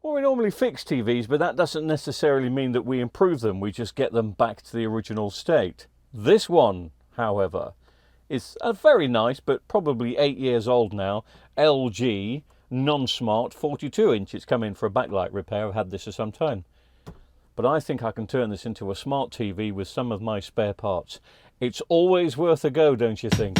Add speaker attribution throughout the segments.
Speaker 1: Well, we normally fix TVs, but that doesn't necessarily mean that we improve them. We just get them back to the original state. This one, however, is a very nice, but probably 8 years old now, LG non-smart 42-inch. It's come in for a backlight repair. I've had this for some time. But I think I can turn this into a smart TV with some of my spare parts. It's always worth a go, don't you think?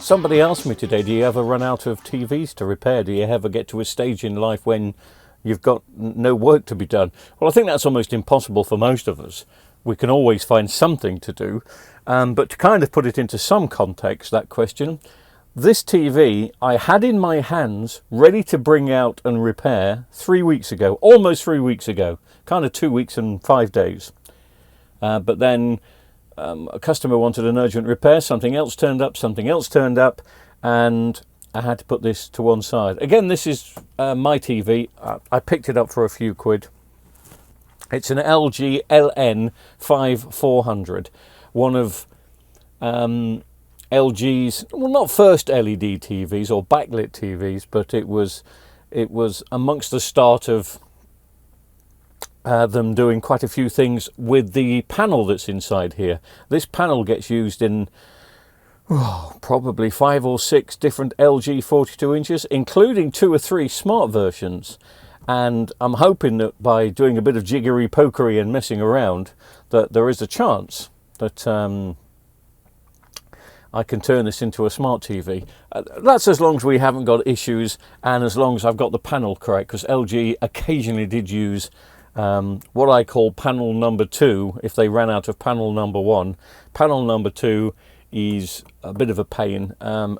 Speaker 1: Somebody asked me today, do you ever run out of TVs to repair? Do you ever get to a stage in life when you've got no work to be done? Well, I think that's almost impossible for most of us. We can always find something to do. But to kind of put it into some context, that question, this TV I had in my hands ready to bring out and repair 3 weeks ago, almost 3 weeks ago, kind of 2 weeks and 5 days. But then a customer wanted an urgent repair, something else turned up, and I had to put this to one side. Again, this is my TV. I picked it up for a few quid. It's an LG LN5400, one of LG's, well, not first LED TVs or backlit TVs, but it was amongst the start of them doing quite a few things with the panel that's inside here. This panel gets used in probably 5 or 6 different LG 42 inches, including 2 or 3 smart versions. And I'm hoping that by doing a bit of jiggery pokery and messing around, that there is a chance that I can turn this into a smart TV. That's as long as we haven't got issues and as long as I've got the panel correct, because LG occasionally did use what I call panel number 2 if they ran out of panel number 1. Panel number 2 is a bit of a pain. I'm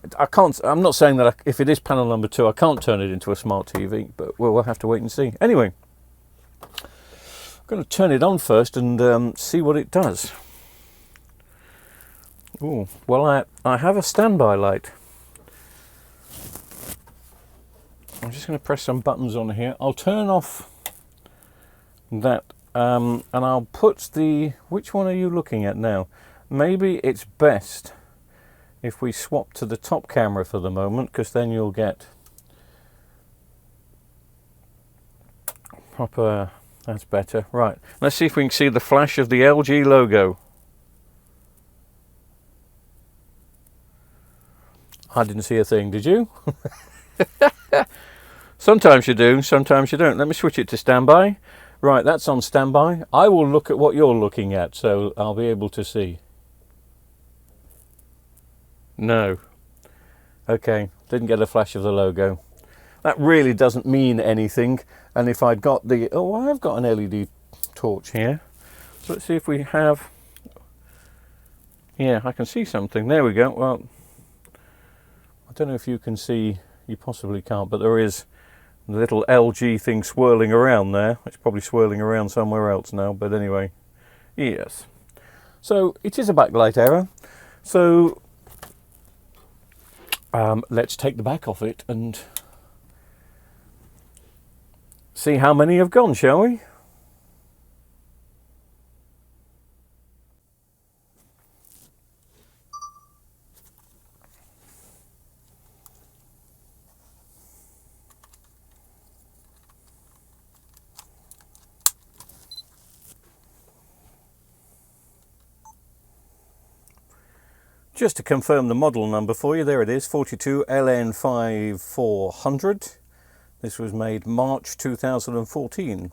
Speaker 1: not saying that if it is panel number 2 I can't turn it into a smart TV, but we'll have to wait and see. Anyway, I'm going to turn it on first and see what it does. Oh, well, I have a standby light. I'm just going to press some buttons on here. I'll turn off that and I'll put which one are you looking at now? Maybe it's best if we swap to the top camera for the moment, because then you'll get proper. That's better. Right, let's see if we can see the flash of the LG logo. I didn't see a thing, did you? Sometimes you do, sometimes you don't. Let me switch it to standby. Right, that's on standby. I will look at what you're looking at, so I'll be able to see. No. Okay, didn't get a flash of the logo. That really doesn't mean anything. And if I'd got I've got an LED torch here. So let's see if we have. Yeah, I can see something. There we go. Well, I don't know if you can see. You possibly can't, but there is the little LG thing swirling around there. It's probably swirling around somewhere else now, but anyway, yes. So it is a backlight error. So let's take the back off it and see how many have gone, shall we? Just to confirm the model number for you, there it is, 42 LN5400. This was made March 2014.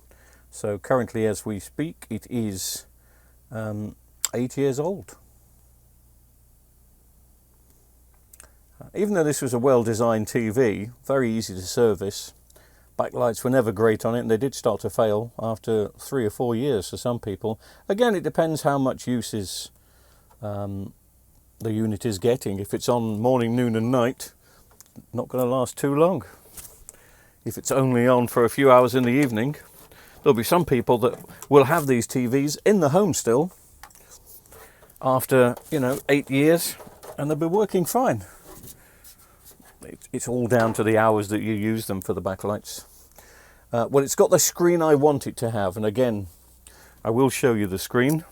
Speaker 1: So currently, as we speak, it is 8 years old. Even though this was a well-designed TV, very easy to service, backlights were never great on it, and they did start to fail after 3 or 4 years for some people. Again, it depends how much use is the unit is getting. If it's on morning, noon and night, not going to last too long. If it's only on for a few hours in the evening, there'll be some people that will have these TVs in the home still after 8 years, and they'll be working fine. It's all down to the hours that you use them for the backlights. Well, it's got the screen I want it to have, and again, I will show you the screen,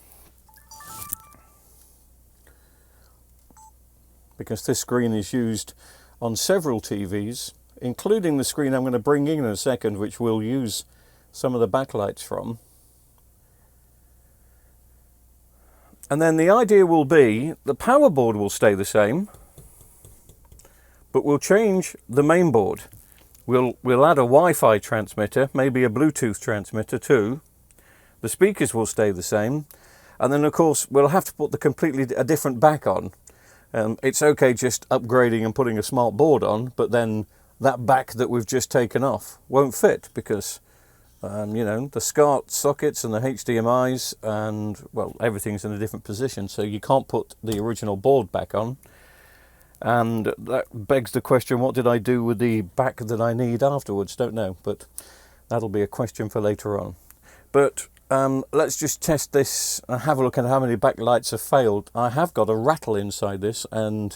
Speaker 1: because this screen is used on several TVs, including the screen I'm going to bring in a second, which we'll use some of the backlights from. And then the idea will be the power board will stay the same, but we'll change the main board. We'll add a Wi-Fi transmitter, maybe a Bluetooth transmitter too. The speakers will stay the same, and then of course we'll have to put a different back on. It's okay just upgrading and putting a smart board on, but then that back that we've just taken off won't fit, because you know, the SCART sockets and the HDMIs and, well, everything's in a different position, so you can't put the original board back on. And that begs the question, what did I do with the back that I need afterwards? Don't know, but that'll be a question for later on. But let's just test this and have a look at how many backlights have failed. I have got a rattle inside this, and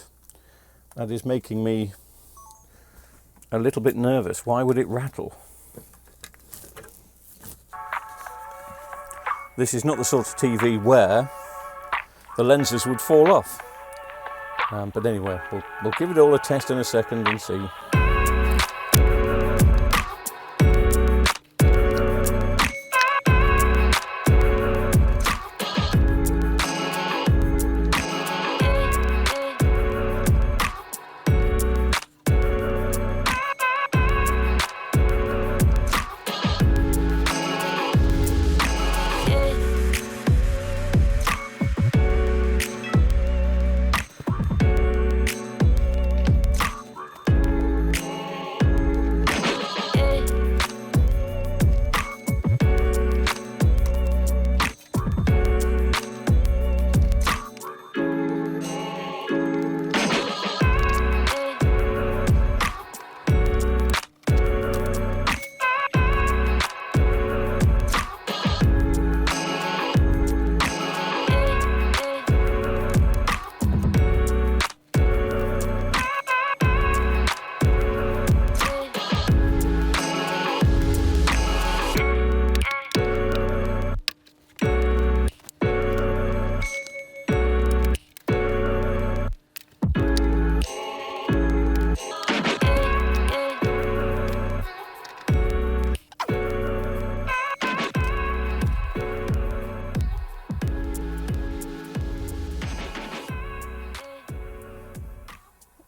Speaker 1: that is making me a little bit nervous. Why would it rattle? This is not the sort of TV where the lenses would fall off. But anyway, we'll give it all a test in a second and see.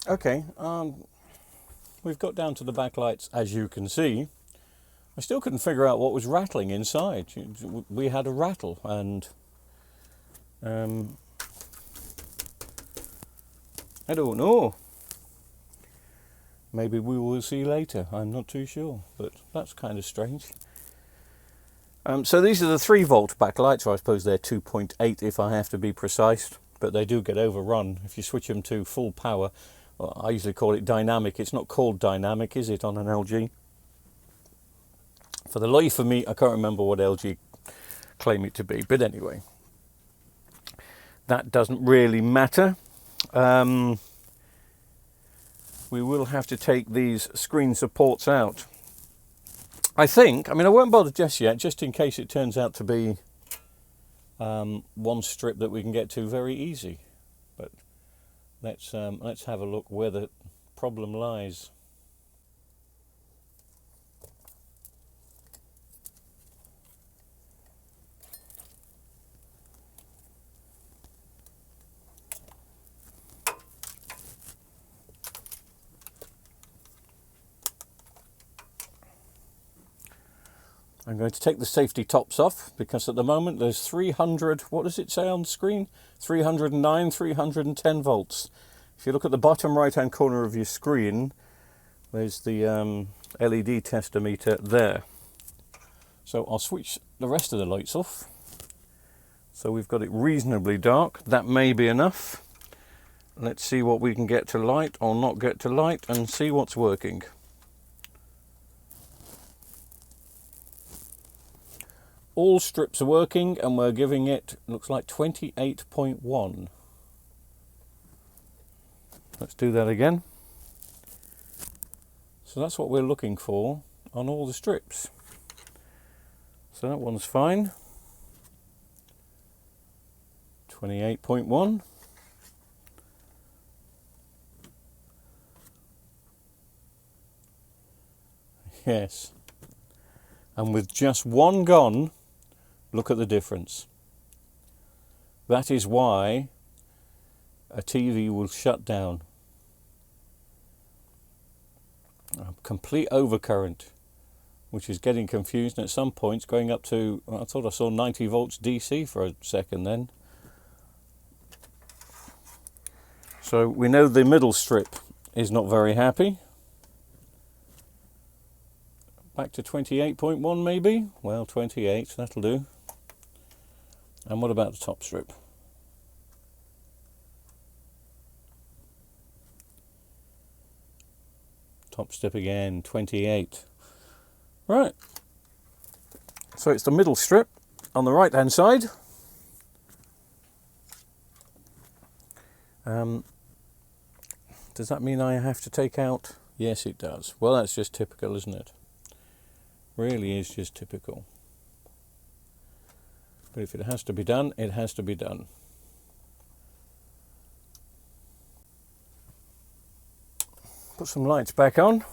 Speaker 1: Okay, we've got down to the backlights, as you can see. I still couldn't figure out what was rattling inside. We had a rattle, and I don't know. Maybe we will see later. I'm not too sure, but that's kind of strange. So these are the 3-volt backlights, or I suppose they're 2.8 if I have to be precise, but they do get overrun if you switch them to full power. Well, I usually call it dynamic. It's not called dynamic, is it, on an LG? For the life of me, I can't remember what LG claim it to be, but anyway, that doesn't really matter. We will have to take these screen supports out. I mean, I won't bother just yet, just in case it turns out to be one strip that we can get to very easy. But let's have a look where the problem lies. I'm going to take the safety tops off, because at the moment there's 300, what does it say on the screen? 309, 310 volts. If you look at the bottom right hand corner of your screen, there's the LED tester meter there. So I'll switch the rest of the lights off. So we've got it reasonably dark. That may be enough. Let's see what we can get to light or not get to light, and see what's working. All strips are working, and we're giving it, looks like 28.1. Let's do that again. So that's what we're looking for on all the strips. So that one's fine. 28.1. Yes. And with just one gone, look at the difference. That is why a TV will shut down. A complete overcurrent, which is getting confused, and at some points going up to, I thought I saw 90 volts DC for a second then. So we know the middle strip is not very happy. Back to 28.1 maybe? Well, 28, that'll do. And what about the top strip? Top strip again, 28. Right. So it's the middle strip on the right hand side. Does that mean I have to take out? Yes, it does. Well, that's just typical, isn't it? Really is just typical. But if it has to be done, it has to be done. Put some lights back on.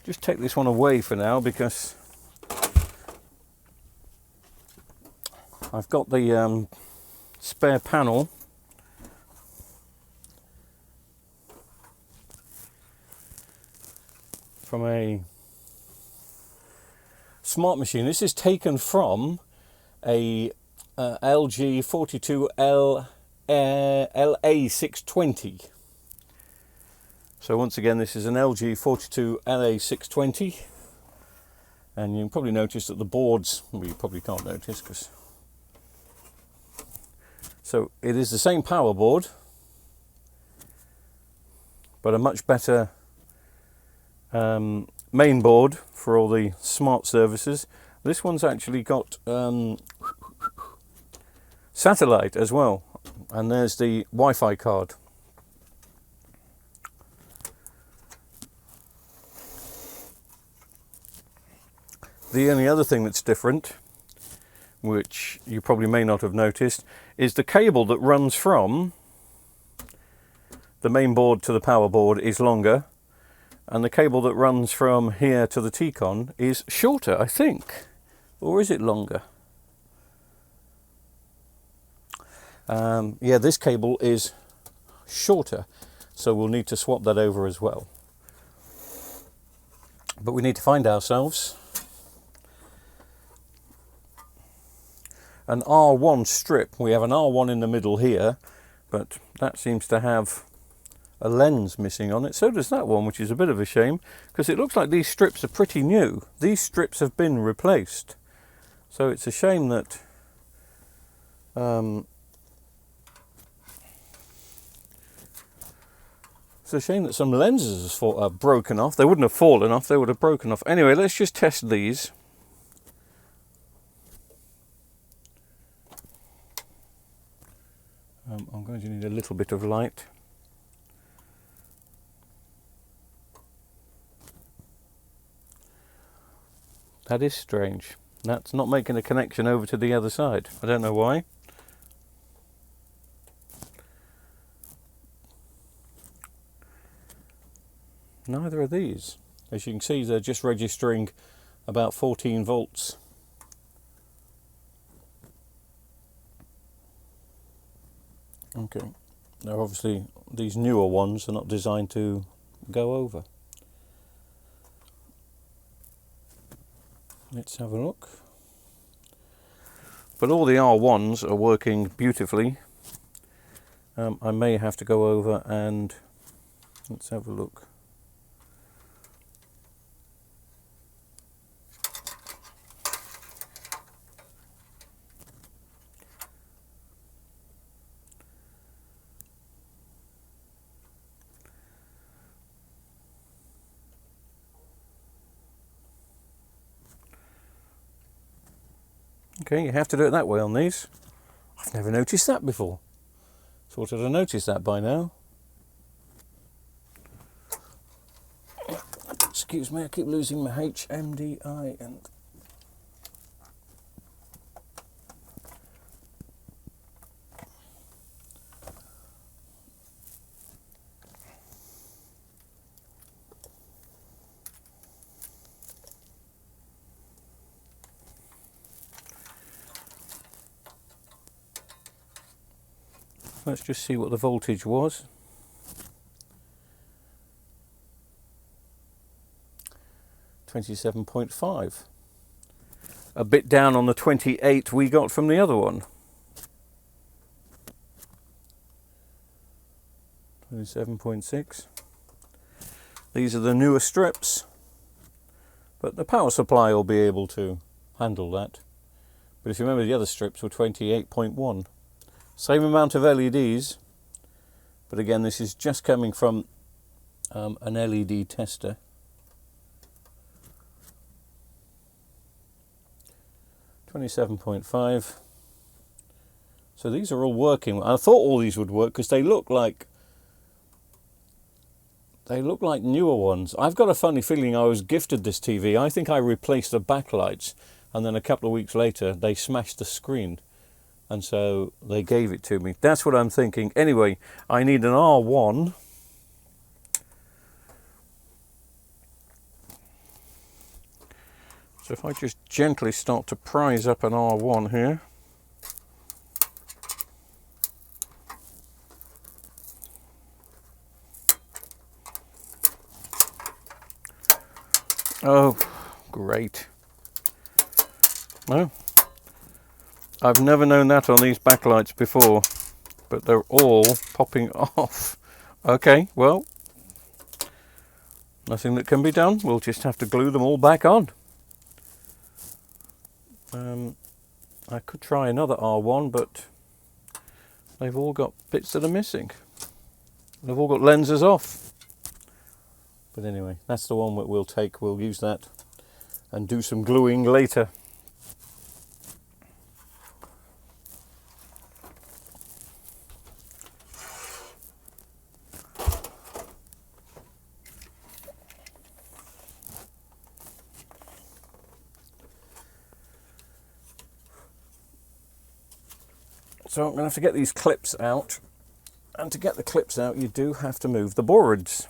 Speaker 1: Just take this one away for now because I've got the spare panel from a smart machine. This is taken from a LG 42L LA620. So once again, this is an LG 42 LA620, and you can probably notice that the boards, well, you probably can't notice because, so it is the same power board, but a much better main board for all the smart services. This one's actually got satellite as well, and there's the Wi-Fi card. The only other thing that's different, which you probably may not have noticed, is the cable that runs from the main board to the power board is longer, and the cable that runs from here to the T-Con is shorter, I think. Or is it longer? Yeah, this cable is shorter, so we'll need to swap that over as well. But we need to find ourselves an R1 strip. We have an R1 in the middle here, but that seems to have a lens missing on it. So does that one, which is a bit of a shame, because it looks like these strips are pretty new. These strips have been replaced. So it's a shame that some lenses are broken off. They wouldn't have fallen off, they would have broken off. Anyway, let's just test these. I'm going to need a little bit of light. That is strange. That's not making a connection over to the other side. I don't know why. Neither are these. As you can see, they're just registering about 14 volts. Okay, now obviously these newer ones are not designed to go over. Let's have a look. But all the R1s are working beautifully. I may have to go over and let's have a look. Okay, you have to do it that way on these. I've never noticed that before. Thought I'd have noticed that by now. Excuse me, I keep losing my HMDI and... Let's just see what the voltage was. 27.5. A bit down on the 28 we got from the other one. 27.6. These are the newer strips, but the power supply will be able to handle that. But if you remember, the other strips were 28.1. Same amount of LEDs, but again, this is just coming from an LED tester. 27.5. So these are all working. I thought all these would work because they look like newer ones. I've got a funny feeling I was gifted this TV. I think I replaced the backlights, and then a couple of weeks later they smashed the screen, and so they gave it to me. That's what I'm thinking. Anyway, I need an R1. So if I just gently start to prise up an R1 here. Oh, great. No, I've never known that on these backlights before, but they're all popping off. Okay, well, nothing that can be done. We'll just have to glue them all back on. I could try another R1, but they've all got bits that are missing. They've all got lenses off. But anyway, that's the one that we'll take. We'll use that and do some gluing later. So I'm going to have to get these clips out, and to get the clips out you do have to move the boards.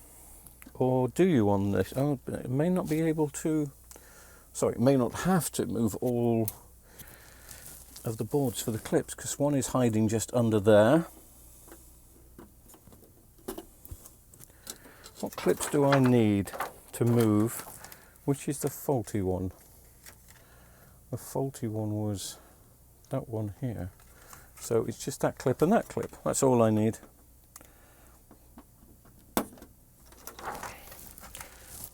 Speaker 1: Or do you on this? Oh, it may not be able to, sorry, it may not have to move all of the boards for the clips, because one is hiding just under there. What clips do I need to move? Which is the faulty one? The faulty one was that one here. So it's just that clip and that clip. That's all I need.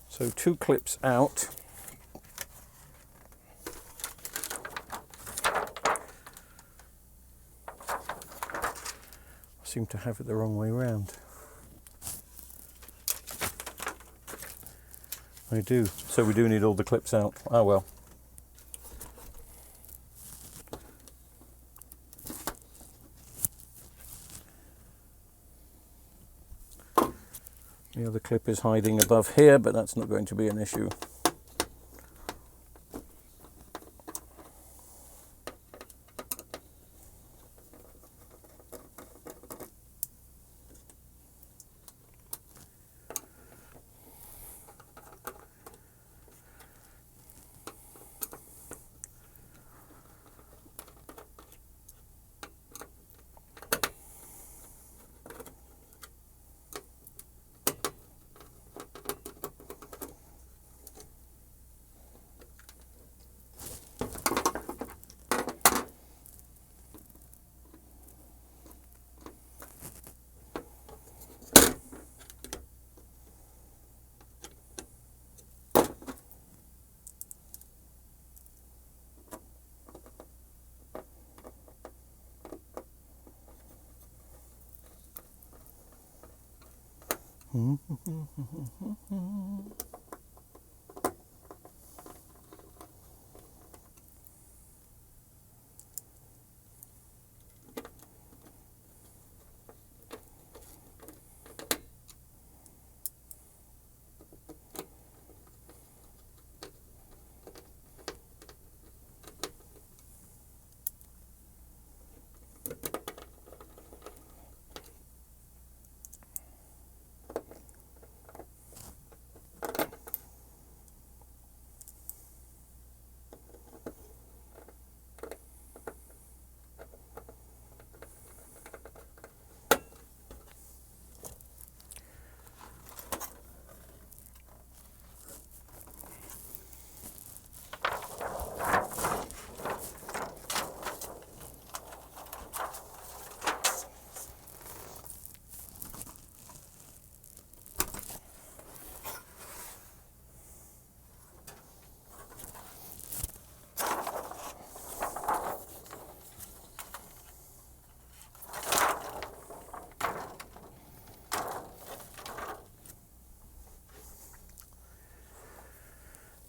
Speaker 1: So 2 clips out. I seem to have it the wrong way round. I do. So we do need all the clips out. Oh well. The other clip is hiding above here, but that's not going to be an issue.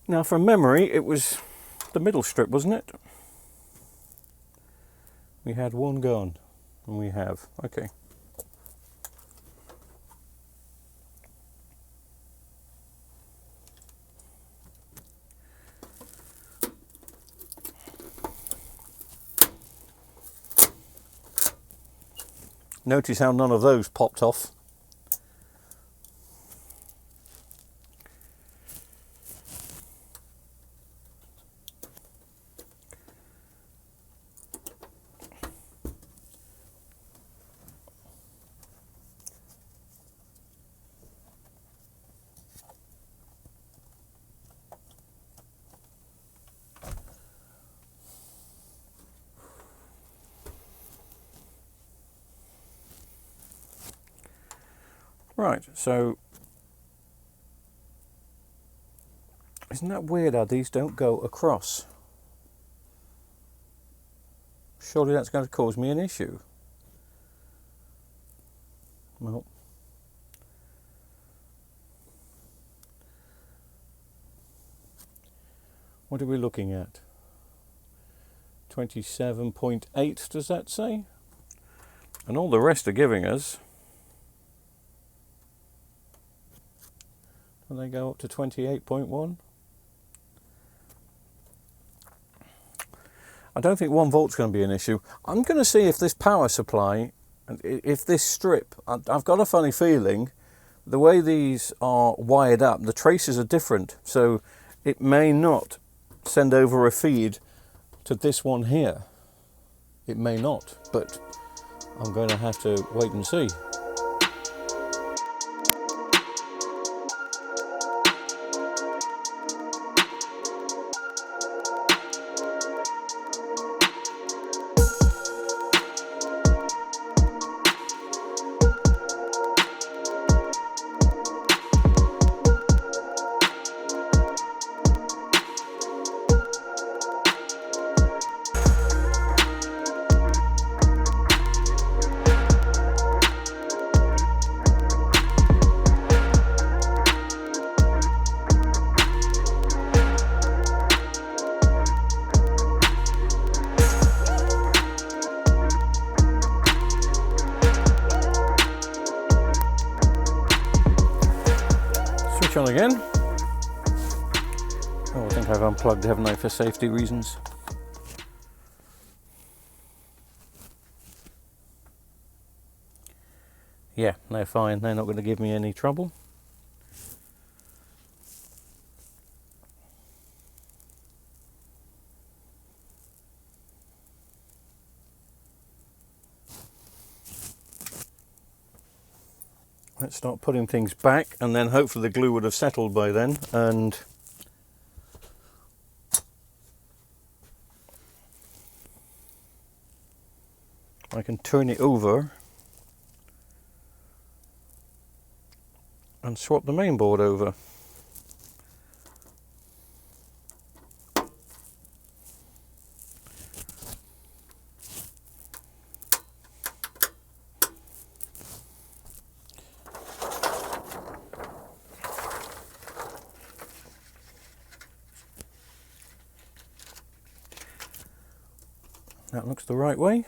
Speaker 1: Now from memory it was the middle strip, wasn't it? We had one gone, and we have. Okay. Notice how none of those popped off. Right, so isn't that weird how these don't go across? Surely that's going to cause me an issue. Well, what are we looking at? 27.8, does that say? And all the rest are giving us, and they go up to 28.1. I don't think 1 volt's going to be an issue. I'm going to see if this power supply, if this strip, I've got a funny feeling the way these are wired up, the traces are different, so it may not send over a feed to this one here. It may not, but I'm going to have to wait and see. Switch on again. Oh, I think I've unplugged, haven't I, for safety reasons. Yeah, they're fine. They're not going to give me any trouble. Let's start putting things back, and then hopefully the glue would have settled by then, and I can turn it over and swap the main board over. That looks the right way.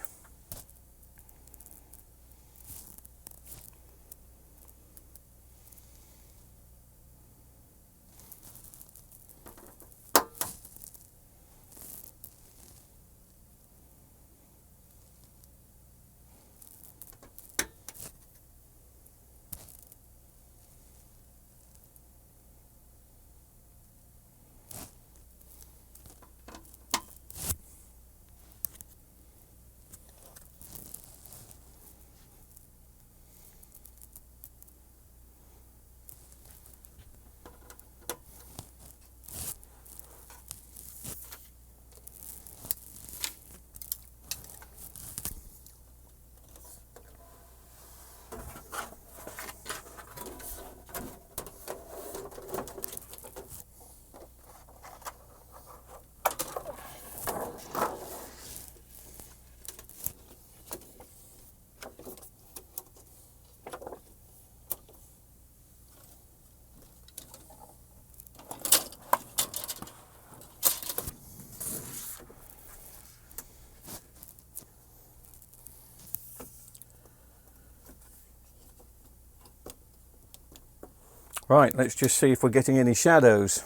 Speaker 1: Right, let's just see if we're getting any shadows.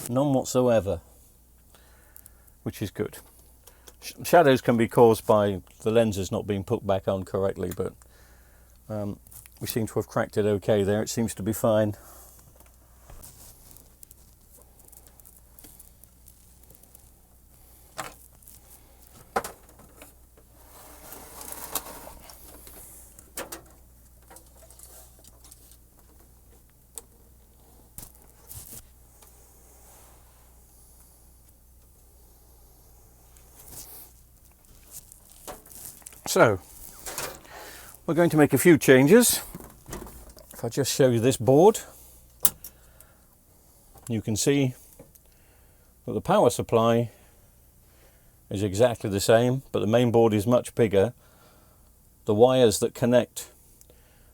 Speaker 1: None whatsoever, which is good. Shadows can be caused by the lenses not being put back on correctly, but we seem to have cracked it okay there. It seems to be fine. So, we're going to make a few changes. If I just show you this board, you can see that the power supply is exactly the same, but the main board is much bigger. The wires that connect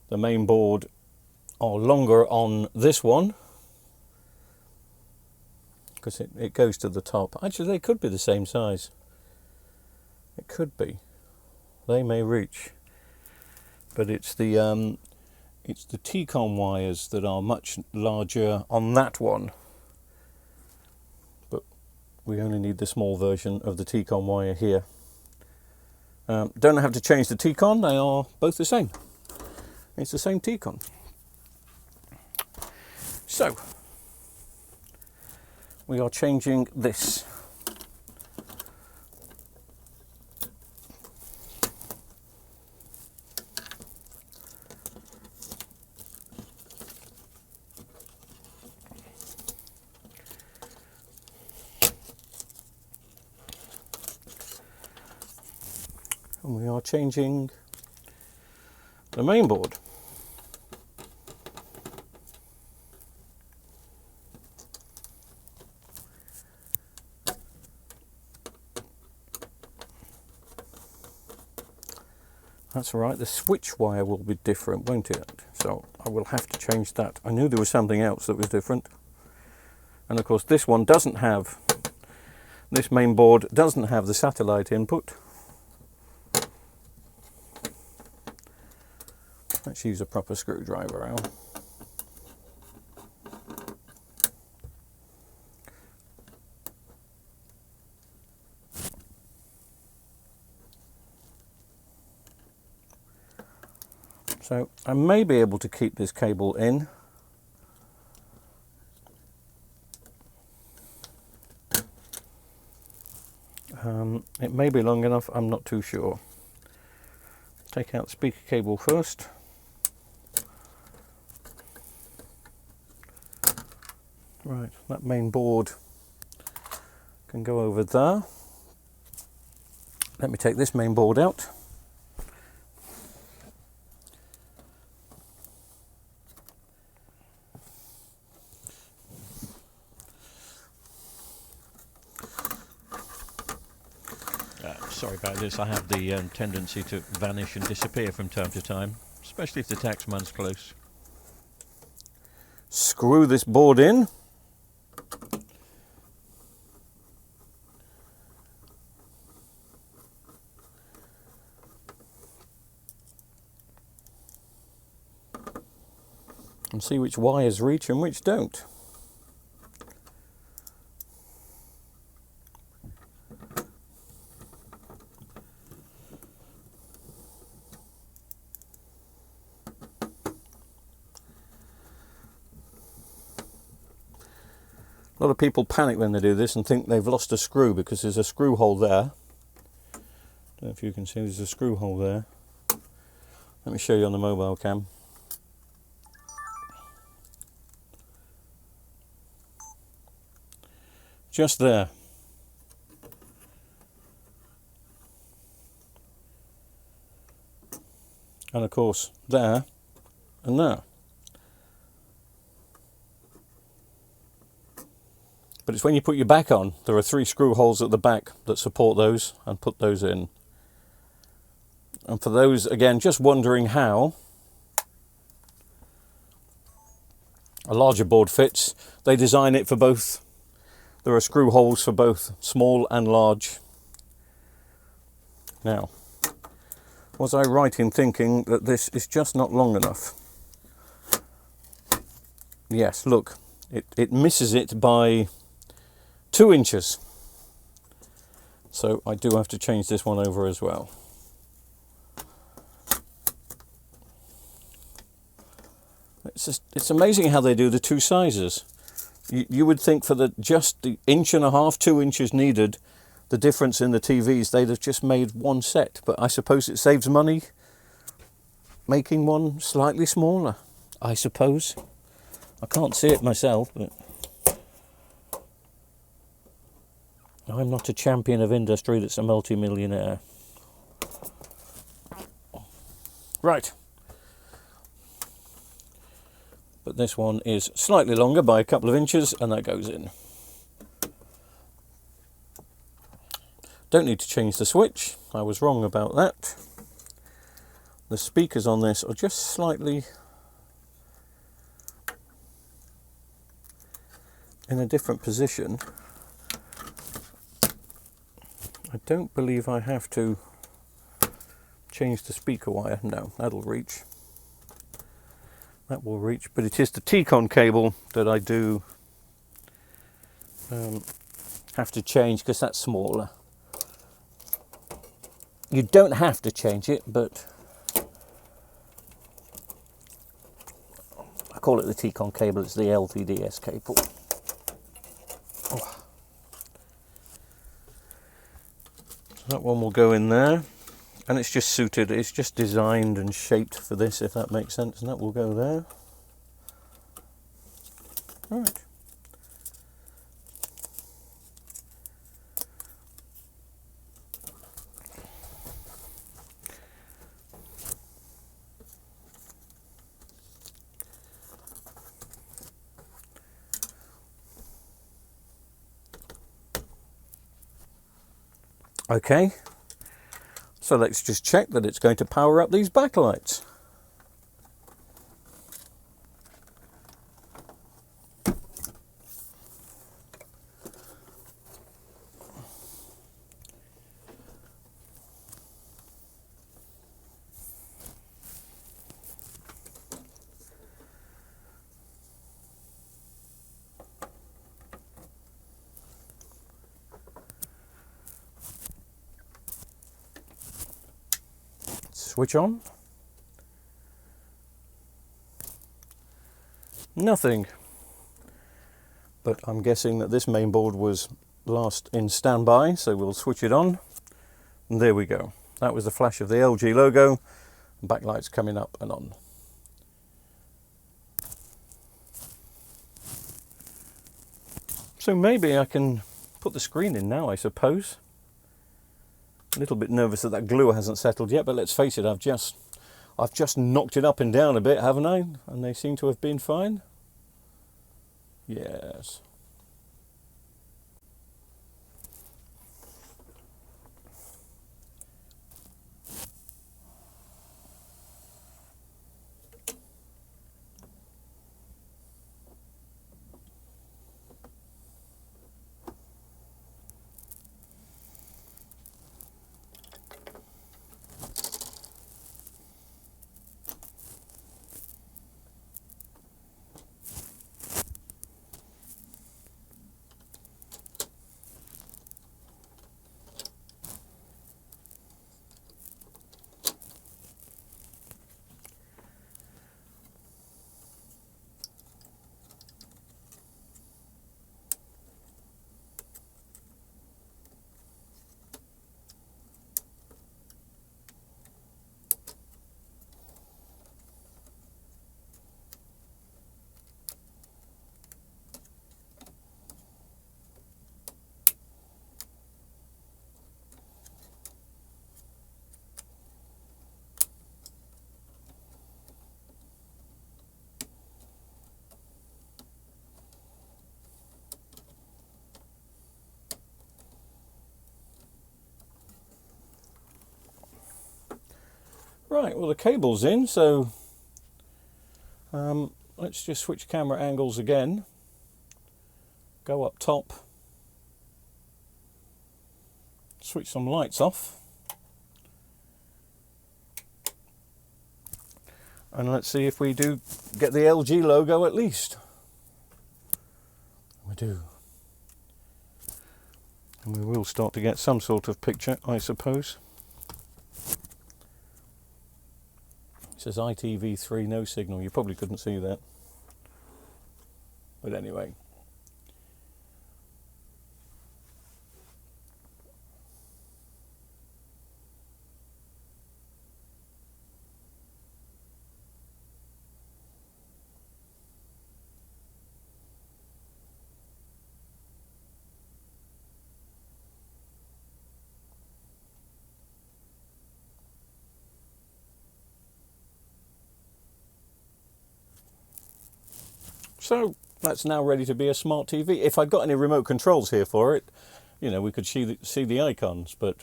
Speaker 1: the main board are longer on this one, because it goes to the top. Actually, they could be the same size. It could be. They may reach, but it's the T-con wires that are much larger on that one. But we only need the small version of the T-con wire here. Don't have to change the T-con; they are both the same. It's the same T-con. So we are changing this. And we are changing the main board. That's all right, the switch wire will be different, won't it? So I will have to change that. I knew there was something else that was different. And of course this one doesn't have, this main board doesn't have the satellite input. Let's use a proper screwdriver, Al. So I may be able to keep this cable in. It may be long enough, I'm not too sure. Take out the speaker cable first. Right, that main board can go over there. Let me take this main board out. Sorry about this, I have the tendency to vanish and disappear from time to time, especially if the tax month's close. Screw this board in. And see which wires reach and which don't. A lot of people panic when they do this and think they've lost a screw because there's a screw hole there. Don't know if you can see, there's a screw hole there. Let me show you on the mobile cam. Just there. And of course there and there. But it's when you put your back on, there are 3 screw holes at the back that support those, and put those in. And for those, again, just wondering how a larger board fits, they design it for both. There are screw holes for both small and large. Now, was I right in thinking that this is just not long enough? yes, look, it misses it by 2 inches. So I do have to change this one over as well. It's amazing how they do the 2 sizes. You would think for just the 1.5 2 inches needed, the difference in the TVs, they'd have just made one set. But I suppose it saves money making one slightly smaller, I suppose. I can't see it myself, but I'm not a champion of industry that's a multi-millionaire. Right. But this one is slightly longer by a couple of inches, and that goes in. Don't need to change the switch. I was wrong about that. The speakers on this are just slightly in a different position. I don't believe I have to change the speaker wire. No, that'll reach. That will reach, but it is the T-con cable that I do have to change because that's smaller. You don't have to change it, but I call it the T-con cable. It's the LVDS cable. Oh. So that one will go in there. And it's just suited, it's just designed and shaped for this, if that makes sense, and that will go there. Right. Okay. So let's just check that it's going to power up these backlights. Switch on. Nothing. But I'm guessing that this main board was last in standby, so we'll switch it on. And there we go. That was the flash of the LG logo. Backlights coming up and on. So maybe I can put the screen in now, I suppose. A little bit nervous that that glue hasn't settled yet, but let's face it, I've just knocked it up and down a bit, haven't I? And they seem to have been fine. Yes. Right, well the cable's in, so let's just switch camera angles again. Go up top. Switch some lights off. And let's see if we do get the LG logo at least. do. And we will start to get some sort of picture, I suppose. It says ITV3, no signal. You probably couldn't see that. But anyway. So that's now ready to be a smart TV. If I'd got any remote controls here for it, you know, we could see the icons, but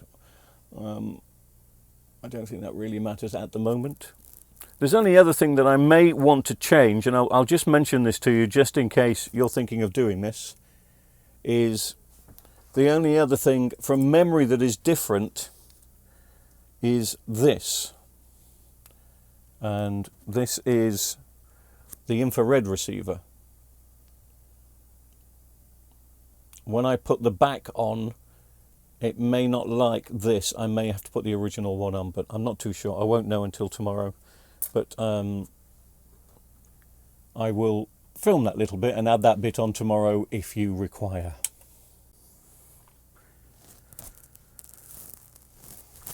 Speaker 1: I don't think that really matters at the moment. There's only other thing that I may want to change, and I'll just mention this to you just in case you're thinking of doing this, is the only other thing from memory that is different is this. And this is the infrared receiver. When I put the back on, it may not like this. I may have to put the original one on, but I'm not too sure. I won't know until tomorrow. But I will film that little bit and add that bit on tomorrow if you require.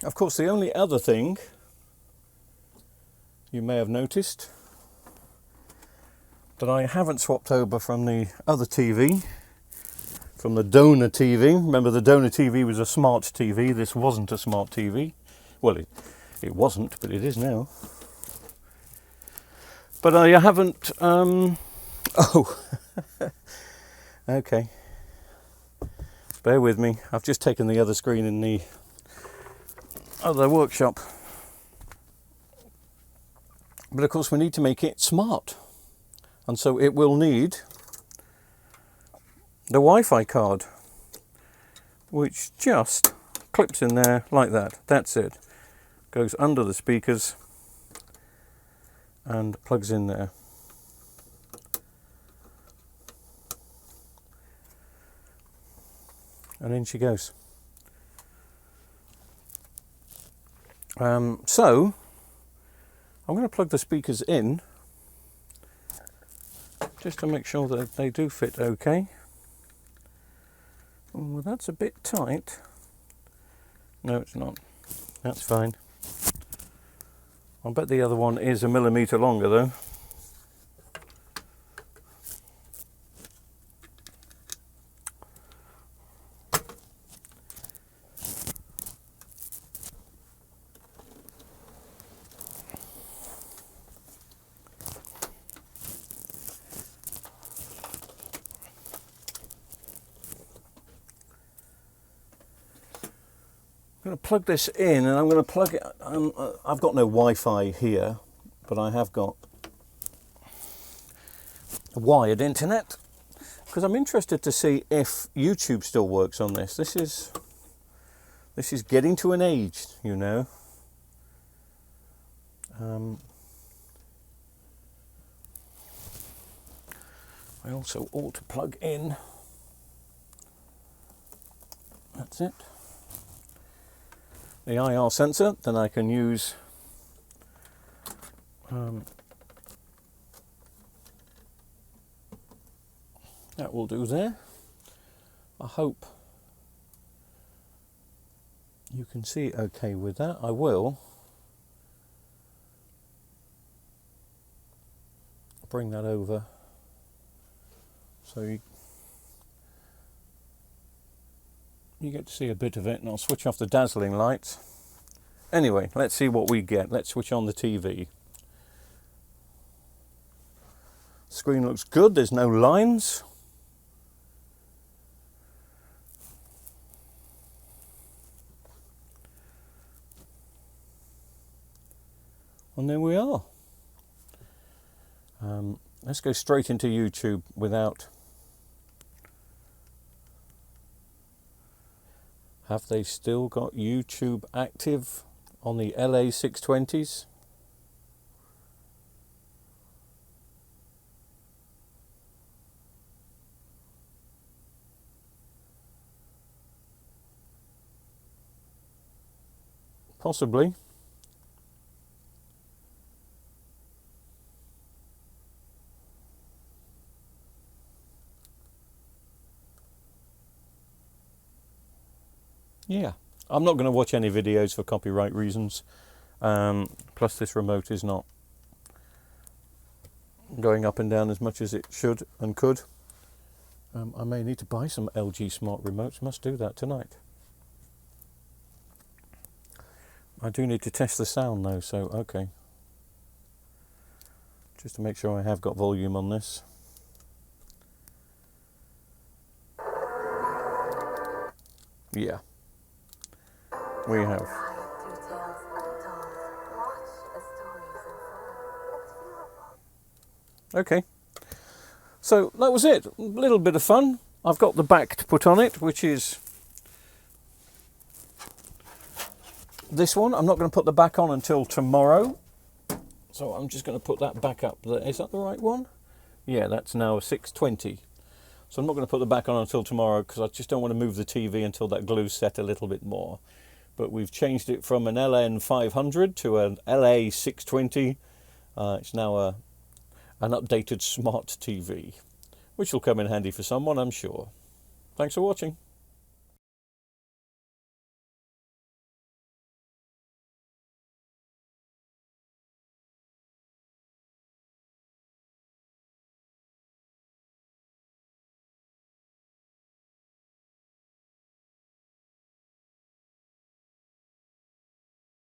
Speaker 1: Of course, the only other thing you may have noticed that I haven't swapped over from the other TV, from the donor TV. Remember, the donor TV was a smart TV. This wasn't a smart TV. Well, it wasn't, but it is now. But I haven't... Oh, okay. Bear with me. I've just taken the other screen in the other workshop. But of course we need to make it smart. And so it will need the Wi-Fi card, which just clips in there like that. That's it. Goes under the speakers and plugs in there. And in she goes. So I'm going to plug the speakers in just to make sure that they do fit okay. Well, that's a bit tight. No, it's not. That's fine. I bet the other one is a millimetre longer though. I'm going to plug this in, and I'm going to plug it. I've got no Wi-Fi here, but I have got a wired internet because I'm interested to see if YouTube still works on this. This is getting to an age, you know. I also ought to plug in. That's it. The IR sensor, then I can use that will do there. I hope you can see okay with that. I will bring that over so you get to see a bit of it, and I'll switch off the dazzling lights. Anyway, let's see what we get. Let's switch on the TV. Screen looks good, there's no lines. And there we are. Let's go straight into YouTube without... Have they still got YouTube active on the LA 620s? Possibly. Yeah. I'm not going to watch any videos for copyright reasons. Plus this remote is not going up and down as much as it should and could. I may need to buy some LG smart remotes. Must do that tonight. I do need to test the sound though, so okay. Just to make sure I have got volume on this. Yeah. We have. Okay. So that was it. A little bit of fun. I've got the back to put on it, which is this one. I'm not going to put the back on until tomorrow. So I'm just going to put that back up there. Is that the right one? Yeah, that's now a 620. So I'm not going to put the back on until tomorrow because I just don't want to move the TV until that glue's set a little bit more. But we've changed it from an LN 500 to an LA 620. It's now an updated smart TV, which will come in handy for someone, I'm sure. Thanks for watching.